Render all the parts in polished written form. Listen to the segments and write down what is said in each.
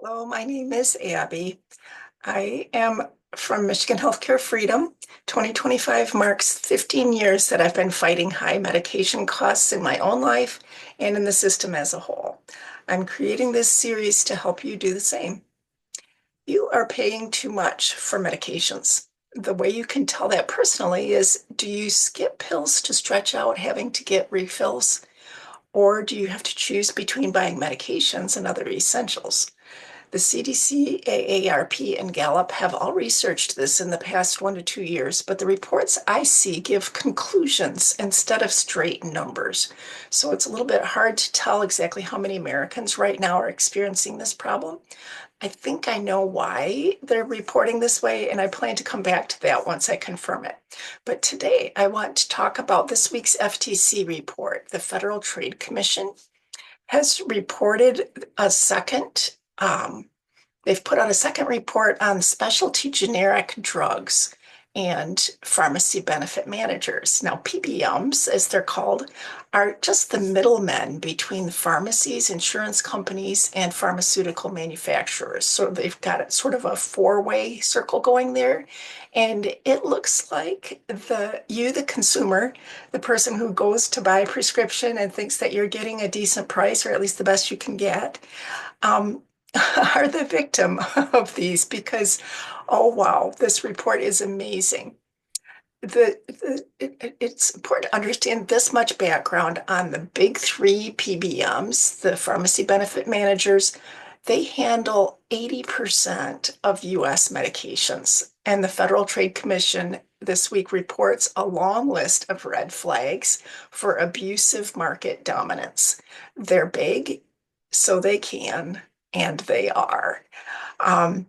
Hello, my name is Abby. I am from Michigan Healthcare Freedom. 2025 marks 15 years that I've been fighting high medication costs in my own life and in the system as a whole. I'm creating this series to help you do the same. You are paying too much for medications. The way you can tell that personally is, do you skip pills to stretch out having to get refills? Or do you have to choose between buying medications and other essentials? The CDC, AARP, and Gallup have all researched this in the past 1 to 2 years, but the reports I see give conclusions instead of straight numbers. So it's a little bit hard to tell exactly how many Americans right now are experiencing this problem. I think I know why they're reporting this way, and I plan to come back to that once I confirm it. But today I want to talk about this week's FTC report. The Federal Trade Commission has reported a second they've put out a second report on specialty generic drugs and pharmacy benefit managers. Now, PBMs, as they're called, are just the middlemen between pharmacies, insurance companies, and pharmaceutical manufacturers. So they've got sort of a four-way circle going there. And it looks like the consumer, the person who goes to buy a prescription and thinks that you're getting a decent price, or at least the best you can get, um, are the victim of these because, oh wow, this report is amazing. It's important to understand this much background on the big three PBMs, the pharmacy benefit managers. They handle 80% of US medications. And the Federal Trade Commission this week reports a long list of red flags for abusive market dominance. They're big, so they can, and they are. Um,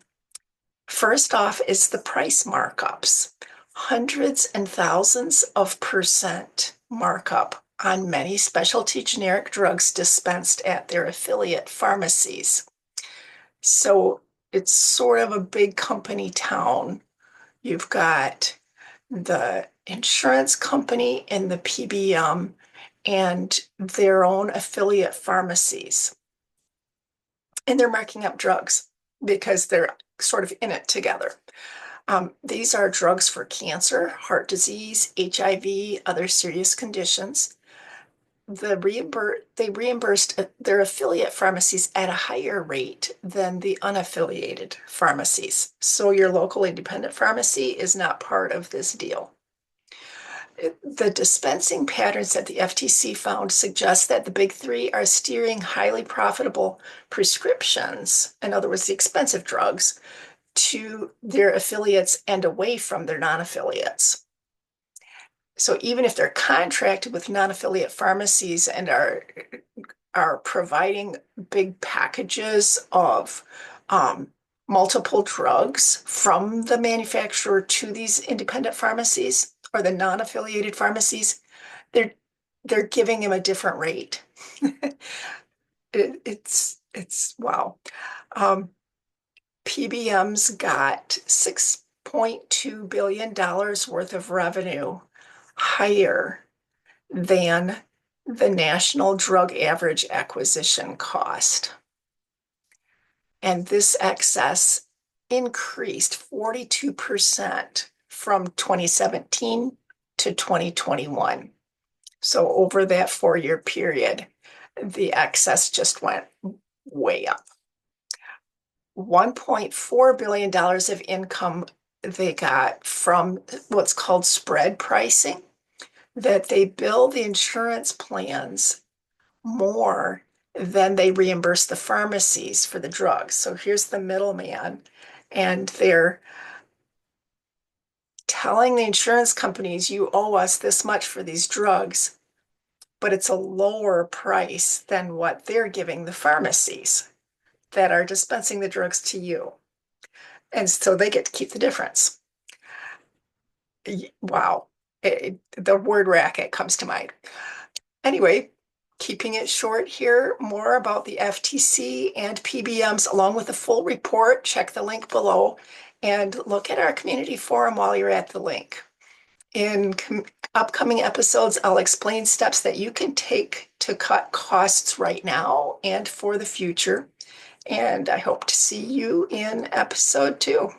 First off is the price markups. Hundreds and thousands of percent markup on many specialty generic drugs dispensed at their affiliate pharmacies. So it's sort of a big company town. You've got the insurance company and the PBM and their own affiliate pharmacies. And they're marking up drugs because they're sort of in it together. These are drugs for cancer, heart disease, HIV, other serious conditions. They reimbursed their affiliate pharmacies at a higher rate than the unaffiliated pharmacies. So your local independent pharmacy is not part of this deal. The dispensing patterns that the FTC found suggest that the big three are steering highly profitable prescriptions, in other words, the expensive drugs, to their affiliates and away from their non-affiliates. So even if they're contracted with non-affiliate pharmacies and are providing big packages of multiple drugs from the manufacturer to these independent pharmacies or the non-affiliated pharmacies, they're they're giving him a different rate. It's wow. Um, PBM's got $6.2 billion worth of revenue higher than the national drug average acquisition cost. And this excess increased 42% from 2017 to 2021. So over that 4-year period, the excess just went way up. $1.4 billion of income they got from what's called spread pricing, that they bill the insurance plans more than they reimburse the pharmacies for the drugs. So here's the middleman, and they're telling the insurance companies, you owe us this much for these drugs, but it's a lower price than what they're giving the pharmacies that are dispensing the drugs to you. And so they get to keep the difference. Wow. The word racket comes to mind. Anyway, keeping it short here, more about the FTC and PBMs along with the full report. Check the link below and look at our community forum while you're at the link. In upcoming episodes, I'll explain steps that you can take to cut costs right now and for the future. And I hope to see you in episode 2.